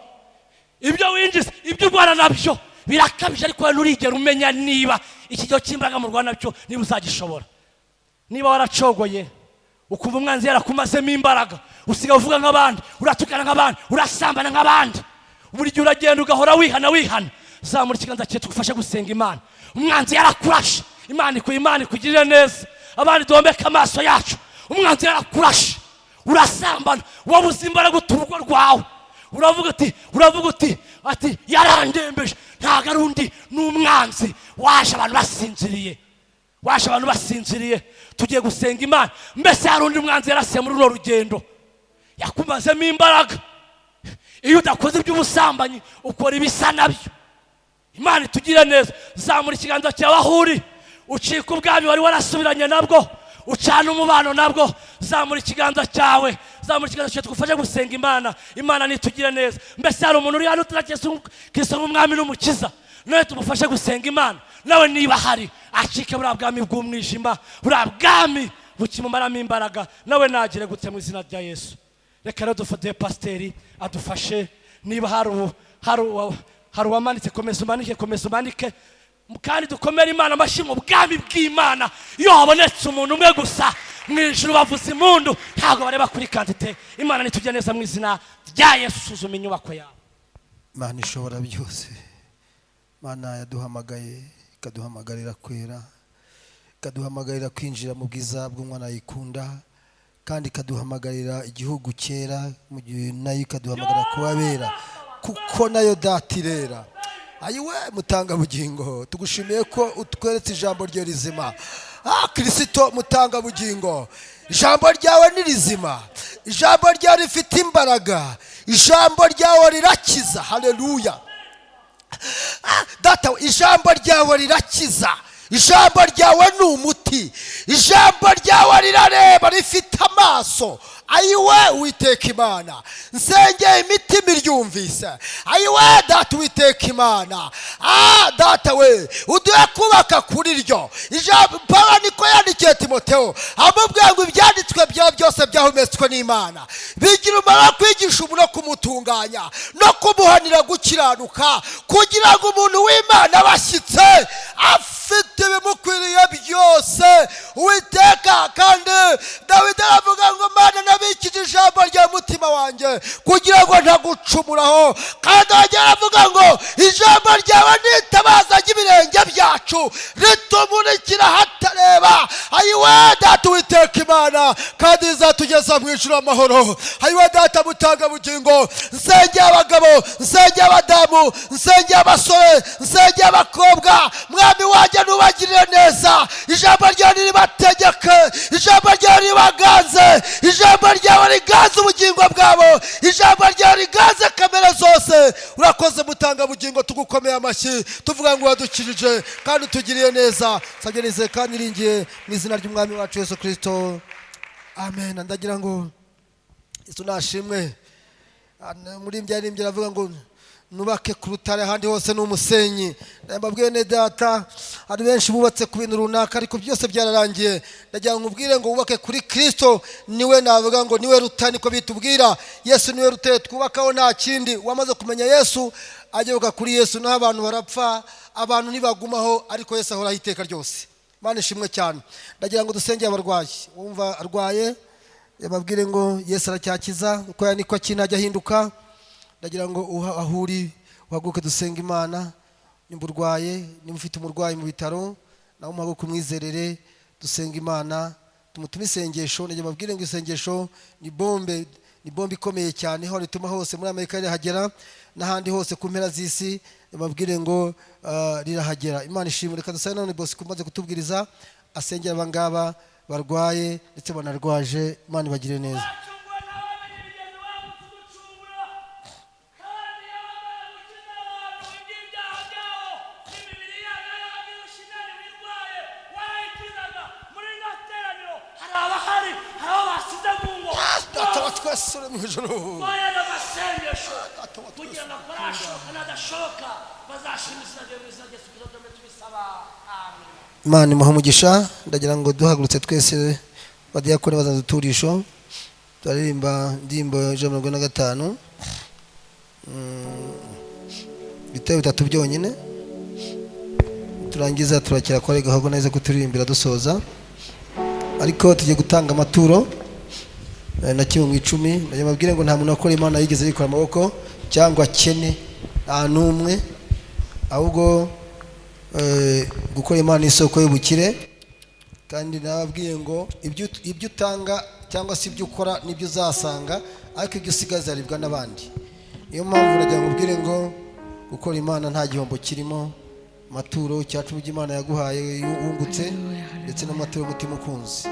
Ibyo winjiza, ibyo urwana nabyo birakabije, ariko wowe nturigera umenya niba ikigero cy'imbaraga mu Rwanda nabyo niba uzagishobora. Niba waracogoye ukumva umwanzi yarakumazemo imbaraga, usiga uvuga nk'abandi, uratukana nk'abandi, urasambana nk'abandi, buri gihe uragenda ugahora wihana, zamura ikiganza cyawe tugufashe gusenga Imana. Umwanzi yarakurashe, Imana ikugirire neza. Abandi duhombeka amaso yacu. Umwanzi yarakurashe, urasambana, wabuze imbaraga uturugo rwawe, uravuga uti ati yarandembeje. Ntago ari undi, n'umwanzi waje abantu basinziriye. Tugiye gusenga Imana. Mbese hari undi mwanzi yarasiye muri runo rugendo yakumazemo imbaraga? Iyo udakoze iby'ubusambanyi ukora ibisa nabyo. Imana itugire neza. Zamura ikiganza cyawe aho uri, ucika ubwami wari warasubiranye nabwo, ucana umubano nabwo. Zamura ikiganza cyawe, zamura ikiganza cyawe tugufashe gusenga Imana. Imana nitugire neza. Mbese hari umuntu uri hano utarakisa Kristo nk'umwami n'umukiza, nawe tumufashe gusenga Imana. Nawe niba hari acike buriya bwami bw'umwijima, buriya bwami bukimumaramo imbaraga, nawe nagire gutse mu izina rya Yesu. Reka rero dufate pasiteri adufashe. Niba hari uwamanitse, komeza umanike kandi dukomere Imana amashyi mu bwami bw'Imana. Iyo habonetse umuntu umwe gusa mu ijuru bavuza impundu, ntabwo bareba kuri kantite. Imana nitujya neza mu izina rya Yesu. Suzuma inyubako yawe. Imana ishobora byose. Imana yaduhamagaye, ikaduhamagarira kwera, ikaduhamagarira kwinjira mu bwiza bw'umwana yikunda, kandi ikaduhamagarira igihugu cyera, mu gihe nayo ikaduhamagarira kubabera, kuko nayo datirera. Ayiwe mutanga bugingo, tugushimiye ko utweretse ijambo rye rizima. Kristo mutanga bugingo, ijambo ryawe ni rizima, ijambo ryawe rifite imbaraga, ijambo ryawe rirakiza. Haleluya. Data, ijambo ryawe rirakiza, ijambo ryawe ni umuti, ijambo ryawe rirareba, rifite amaso. Ayiwe Uwiteka Imana, nsengeye imitima iryumvise. Ayiwe Data Uwiteka Imana, Data we uduhe kubaka kuri ryo ijambo. Pawulo niko yandikiye Timoteyo amubwira ngo ibyanditswe byawe byose byahumetswe n'Imana, bigira umumaro wo kwigisha umuntu no kumutunganya no kumuhanira gukiranuka, kugira ngo umuntu w'Imana abashyitse afite ibimukwiriye byose. Uwiteka, kandi Dawidi aravuga ngo Mana nabikije ijambo rya mutima wanjye kugira ngo ntagucumuraho, kandi yongera avuga ngo ijambo ryawe nitabaza ry'ibirenge byacu ritumurikira hatareba. Ayiwe Data Uwiteka Imana, kandi izatugeza mu ijuru amahoro. Ayiwe Data mutanga bugingo, nsengeye abagabo, nsengeye abadamu, nsengeye abasore, nsengeye abakobwa. Mwami wanjye nubagirire neza, ijambo ryawe niribategeke, ijambo ryawe ribaganze, ijambo ryawe riganze ubugingo bwabo, ijambo ryawe riganze kamere zose. Urakoze mutanga bugingo, tugukomeye amashyi, tuvuga ngo wadukirije kandi utugiriye neza. Sabye nizeye kandi niringiye mu izina ry'umwami wacu Yesu Kristo, amen. Ndagira ngo Yesu nashimwe. Muri byarimbye aravuga ngo nubake ku rutare, ahandi hose n'umusenyi. Ndababwiye ne Data, hari benshi bubatse ku bintu runaka ariko byose byararangiye. Ndagira ngo ubwire ngo wubake kuri Kristo, niwe navuga ngo niwe rutare, niko bitubwira. Yesu niwe rutare twubakaho, nta kindi. Wamaze kumenya Yesu, ajya kuri Yesu, naho abantu barapfa, abantu ntibagumaho, ariko Yesu ahoraho iteka ryose. Imana ishimwe cyane. Ndagira ngo dusengere abarwayi. Wumva arwaye, yababwire ngo Yesu aracyakiza, uko yaniko akina ajya ahinduka. Ndagira ngo ahuri uhaguruke dusenga Imana. Nimba urwaye, nimba ufite umurwayi mu bitaro, nawe umuhaguruke umwizerere, dusenga Imana, tumutume isengesho. Ndagira babwire ngo isengesho ni bombe ikomeye cyane, aho rituma hose muri Amerika rirahagera, n'ahandi hose ku mpera z'isi. Babwire ngo rirahagera. Imana ishimwe. Reka dusabe none bosi kumaze kutubwiriza asengera abangaba barwaye ndetse banarwaje. Imana ibagire neza. Twese mu ijuru bayana basengesho kugira ngo barashoka nadashoka bazashimishira Yesu Kristo tubisaba. Amen. Imana imuhe umugisha. Ndagira ngo duhagurutse twese badiyakore bazaduturisho, turirimba ndimbo 145 biteye bitatu byonyine, turangiza turakira kwa gahogo neza kuturirimbira dusoza. Ariko tujye gutanga amaturo na kimwe mu 10. Ndagira mabwire ngo nta muntu akora Imana yigeze yikora amaboko cyangwa kene, nta numwe, ahubwo gukora Imana isoko y'ubukire. Kandi nababwiye ngo ibyo utanga cyangwa se ibyo ukora nibyo uzasanga, ariko ibyo usigaza aribwa n'abandi. Niyo mpamvu ndagira mubwire ngo gukora Imana nta gihombo kirimo. Maturo cyacu by'Imana yaguhaye wungutse, ndetse n'amaturo y'umutima ukunze.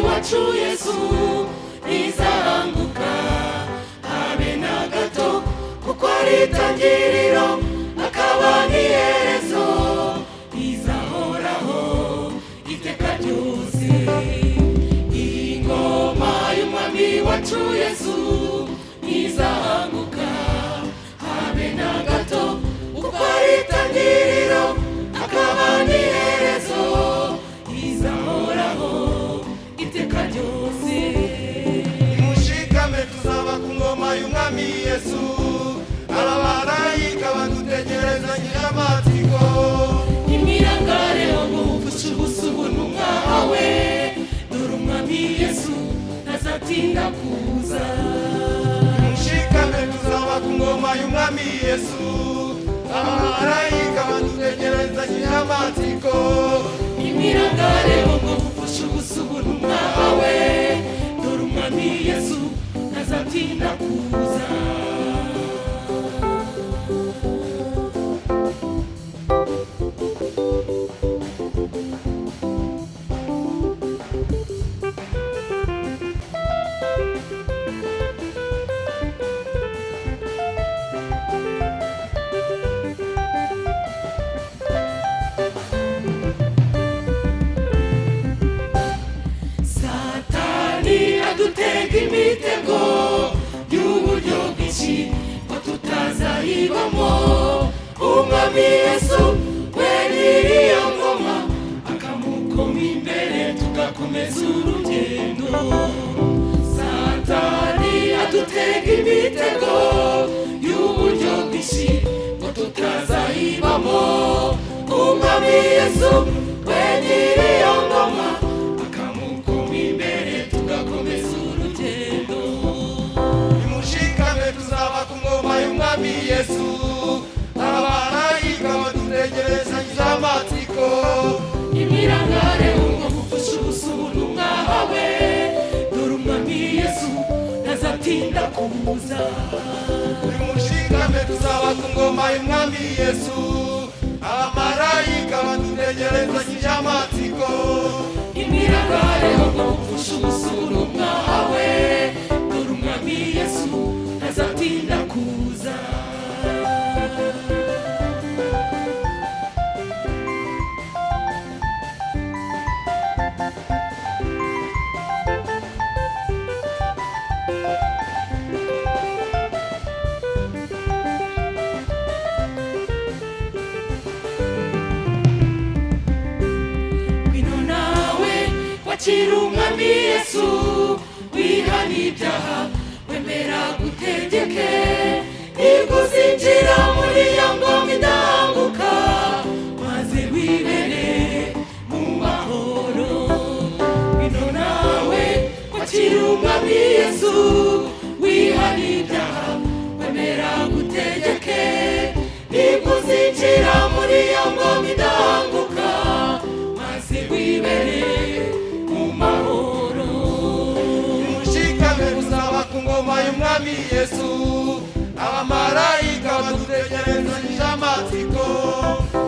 wacu Yesu izaranguka habe na gato, kuko ari itangiriro akaba n'iherezo, izahoraho iteka ryose. Ingoma y'umwami wacu Yesu izaranguka habe na gato, kuko ari itangiriro akaba n'iherezo, izahoraho iteka ryose. Mushikame tuzaba ku ngoma y'umwami Yesu, abamarayika badutegereza nyiramatsiko. Imirangareho mufushe ubusubu n'umwawe, dore umwami Yesu ntazatinda kuza. Mushikame tuzaba ku ngoma y'umwami Yesu, abamarayika badutegereza nyiramatsiko. Imirangareho mufushe ubusubu n'umwawe, dore umwami Yesu ntazatinda kuza. Adutega imitego y'uburyo bwinshi ngo tutazayibamo. Umwami Yesu we nyiriyo ngoma, akamukoma imbere tugakomeza urugendo. Satani adutega imitego y'uburyo bwinshi ngo tutazayibamo. Umwami Yesu we nyiriyo ngoma, akamukoma imbere tugakomeza urugendo. Nimushikame tuzaba ku ngoma y'umwami Yesu, abamarayika badutegereza nyiramatsiko. Imirangareho ngo mufushe ubusubu n'umwawe, dore umwami Yesu ntazatinda kuza. Nimushikame tuzaba ku ngoma y'umwami Yesu, abamarayika badutegereza nyiramatsiko. Imirangareho ngo mufushe ubusubu n'umwawe, dore umwami Yesu ntazatinda kuza. Ngwino nawe wakira umwami Yesu, wihana ibyaha wemera gutegeke, nibwo uzinjira muri ya ngoma idahanguka, maze wibere mu mahoro. Ngwino nawe wakira umwami Yesu, umwami yesu abamarayika badutegerezanyije amatsiko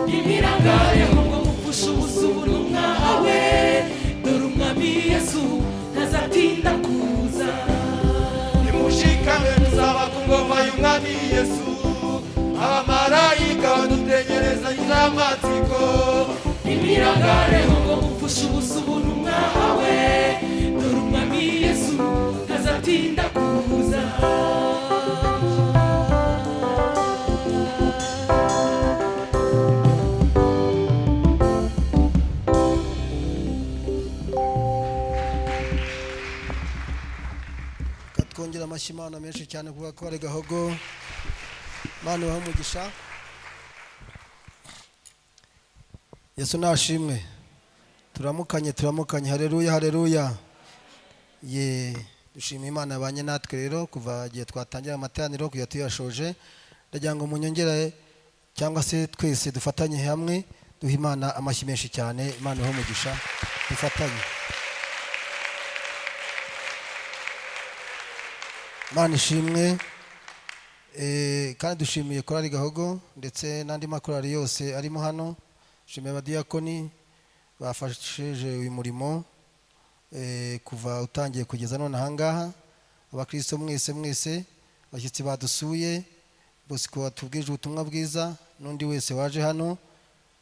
imirangareho ngo mupfushe ubusuburu mwahawe dore umwami yesu ntazatinda kuza nimushikame tuzaba ku ngoma y'umwami yesu abamarayika badutegerezanyije amatsiko imirangareho ngo mupfushe ubusuburu mwahawe dore umwami yesu ntazatinda kuza twongera amashyi Imana menshi cyane kuvuga ko ari Gahogo. Imana ibahe umugisha. Yesu nashimwe. Turamukanye haleluya haleluya. Dushima Imana yabanye natwe rero kuva igihe twatangira amateraniro kujya tuyashoje. Ndagira ngo munyongere cyangwa se twese dufatanye hamwe duha Imana amashyi menshi cyane. Imana ibahe umugisha. Dufatanye. Imana ishimwe. Kandi dushimiye korali Gahogo ndetse n'andi makorali yose arimo hano. Dushimiye abadiyakoni bafashije uyu murimo kuva utangiye kugeza none ahangaha. Abakristo mwese abashyitsi badusuye bose ko batubwije ubutumwa bwiza n'undi wese waje hano.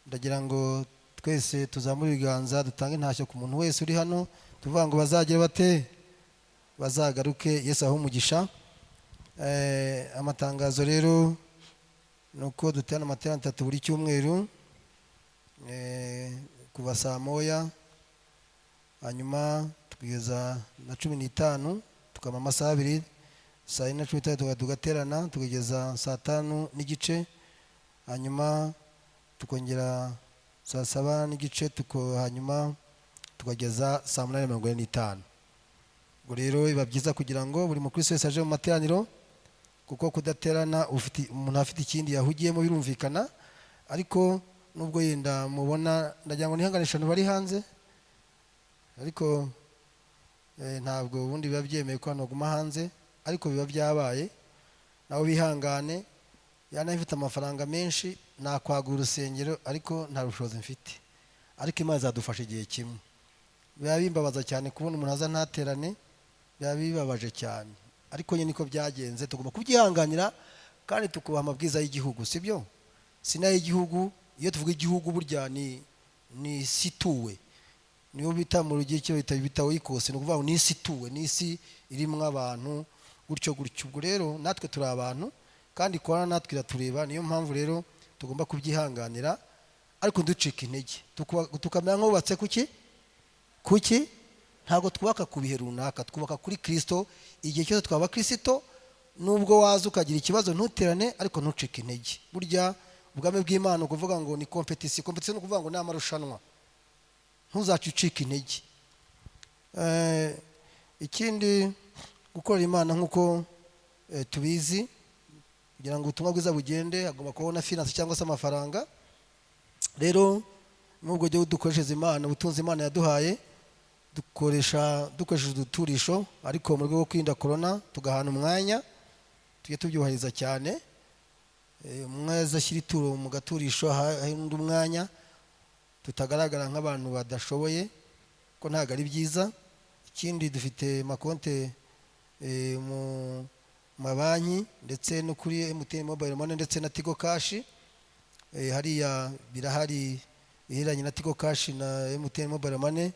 Ndagira ngo twese tuzamure ibiganza dutange intashyo ku muntu wese uri hano tuvuga ngo bazagire bate bazagaruke. Yesu aho umugisha. Amatangazo rero nuko duterana amateraniro 3 buri cyumweru kuva saa moya hanyuma tugeza na 15 tukama amasaha 2 saa 4:15 tugaterana tugeza saa 5 n'igice hanyuma tukongera saa 7 n'igice hanyuma tukageza saa 8:45. Ubwo rero biba byiza kugira ngo buri mukristo wese aje mu materaniro kuko kudaterana umuntu afite ikindi yahugiyemo birumvikana. Ariko nubwo yenda mubona ndagira ngo nihanganisha abantu bari hanze ariko ntabwo ubundi biba byemeye ko noguma hanze ariko biba byabaye nabo bihangane. Yana mfite amafaranga menshi nakwagura urusengero ariko nta rushobozi mfite ariko Imana izadufasha igihe kimwe. Biba bimbabaza cyane kubona umuntu aza ntaterane biba bibabaje cyane ariko nyine niko byagenze. Tugomba kubyihanganira kandi tukubaha amabwiriza y'igihugu sibyo sina y'igihugu. Iyo tuvuga igihugu burya ni situwe niyo bita mu rugero bita wikose no kuvuga ngo ni situwe ni isi irimo abantu gutyo. Ubwo rero natwe turi abantu kandi korana natwe iratureba. Niyo mpamvu rero tugomba kubyihanganira ariko ducika intege tukamera nk'ubatse kuki ntago twubaka ku bihe runaka twubaka kuri Kristo. Igihe cyose twaba Kristo nubwo waza ukagira ikibazo ntuterane ariko ntucike intege. Burya ubwame bw'Imana kuvuga ngo ni competition no kuvuga ngo ni amarushanwa ntuzacike intege. Ikindi gukorera Imana nkuko tubizi kugira ngo ubutumwa bwiza bugende hagomba kubona finance cyangwa se amafaranga. Rero nubwo jye dukoresheje Imana ubutunzi Imana yaduhaye dukoresheje uduturisho ariko mu rwego rwo kwirinda corona tugahana umwanya tujye tubyubahiriza cyane. Umweza ashyira ituro mu gaturisho n'undi umwanya tutagaragara nk'abantu badashoboye ko ntabwo ari byiza. Ikindi dufite makonte mu mabanki ndetse no kuri MTN Mobile Money ndetse na Tigo Cash. Hariya birahari biheranye na Tigo Cash na MTN Mobile Money.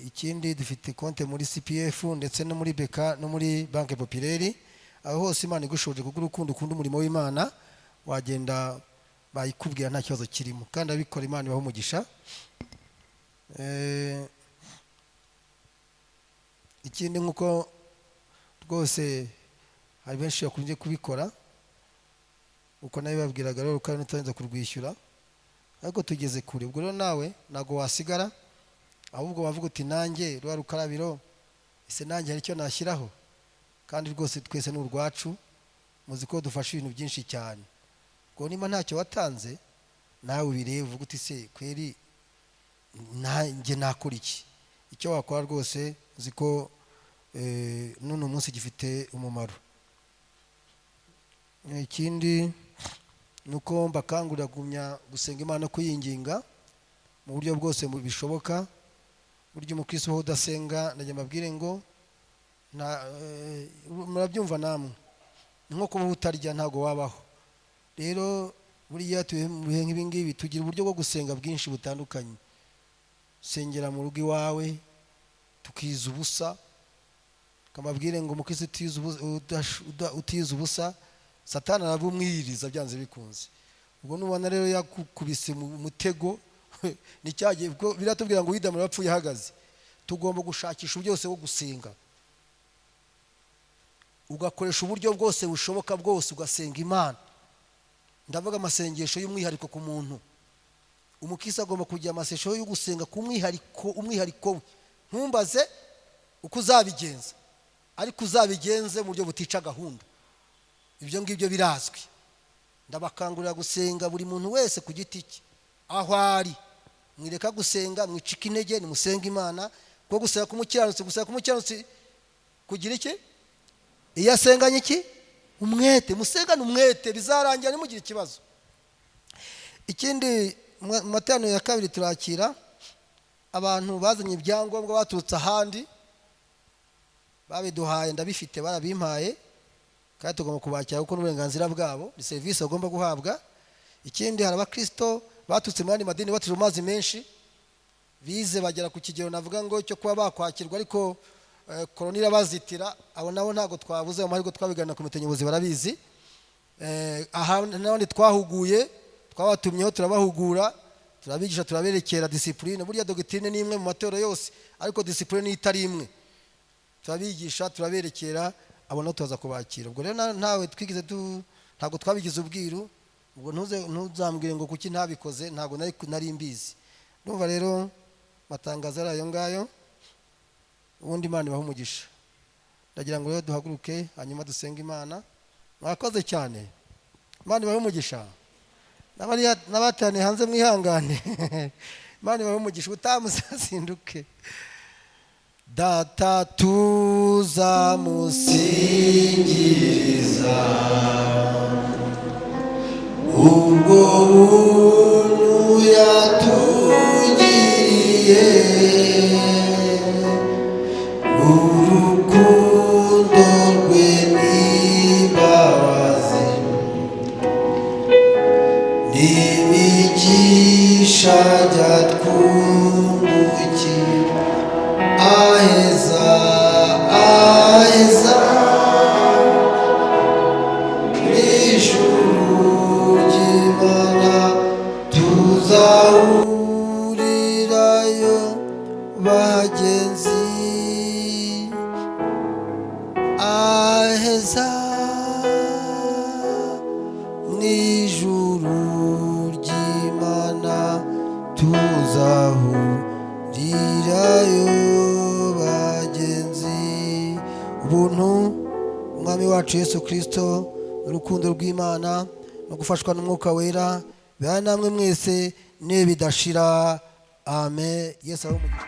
Ikindi dufite konte muri CPF ndetse no muri BK no muri Banque Populaire. Aho hose Imana igushoje kuko urukundo ukunda umurimo w'Imana wagenda bayikubwira nta kibazo kirimo kandi abikora Imana ibaho umugisha. Ikindi nkuko rwose hari benshi bakunze kubikora uko nawe babwiraga rero kandi utarinze kurwishyura ariko tugeze kure. Ubwo rero nawe nago wasigara ahubwo wavuga uti nanjye rwa rukarabiro ese nanjye hari icyo nashyiraho kandi rwose twese ni urwacu muzi ko dufasha ibintu byinshi cyane. Ngo niba ntacyo watanze nawe ubirebe uvuga uti se kweri nanjye nakora iki. Icyo wakora rwose uzi ko none umunsi gifite umumaro. Ikindi nuko mbakangurira gumya gusenga Imana kuyinginga mu buryo bwose bishoboka. Buryo umukristo ho udasenga najye mbabwire ngo murabyumva namwe, nko kuba utarya ntago wabaho. Rero buriya tubihe nk'ibi ngibi tugira uburyo bwo gusenga bwinshi butandukanye. Sengera mu rugo iwawe tukiza ubusa, kamabwire ngo umukristo utiza ubusa Satani arabumwiriza byanze bikunze. Ubwo nubona rero yakukubise mu mutego ni cyagiye bwo biratubwira ngo Yuda murapfuye hagaze. Tugomba gushakisha byose wo gusenga, ugakoresha uburyo bwose bushoboka bwose ugasenga Imana. Ndavuga amasengesho y'umwihariko ku muntu. Umukristo agomba kugira amasengesho yo gusenga ku umwihariko we. Ntumbaze uko uzabigenza, ariko uzabigenze mu buryo butica gahunda. Ibyo ngibyo birazwi. Ndabakangurira gusenga buri muntu wese ku giti cye aho ari. Mwireka gusenga, mwicika intege, ni musenga Imana. Ko gusenga kumukiranutsi kugira iki? Iyo asenganye iki? Umwete. Musengane umwete, bizarangira nimugire ikibazo. Ikindi mu materaniro ya kabiri turakira abantu bazanye ibyangombwa baturutse ahandi, babiduhaye ndabifite barabimpaye, kandi tugomba kubakira kuko n'uburenganzira bwabo, ni serivisi bagomba guhabwa. Ikindi hari abakristo baturutse mu yandi madini batuje amazi menshi, bize bagera ku kigero navuga ngo cyo kuba bakwakirwa, ariko korona irabazitira. Abo nabo ntago twabuze amahirwe, twabiganira ku komite nyobozi barabizi. Aha n'abandi twahuguye, twabatumyeho turabahugura, turabigisha, turaberekera discipline. Burya doctrine ni imwe mu matorero yose, ariko discipline itari imwe. Turabigisha, turaberekera, abo nabo tuza kubakira. Ubwo rero ntawe twigize ntago twabigize ubwiru. Ubwo ntuzambwire ngo kuki ntabikoze, ntago nari mbizi. Ndumva rero matangazo ari ayo ngayo. Ubundi Imana ibahe umugisha. Ndagira ngo rero duhaguruke hanyuma dusenga Imana. Mwakoze cyane. Imana ibahe umugisha. N'abatane hanze mwihangane. Imana ibahe umugisha, utamusazinduke. Data tuzamusingiriza ubwo buntu yatugiriye, urukundo rwe n'imbabazi n'imigisha byatwungukira aheza n'ijuru ry'Imana tuzahurirayo bagenzi. Aheza n'ijuru ry'Imana tuzahurirayo bagenzi. Ubuntu umwami wacu Yesu Kristo, urukundo rw'Imana no gufashwa n'Umwuka Wera bya namwe mwese ne bidashira. Amen. Yesu aho umugisha.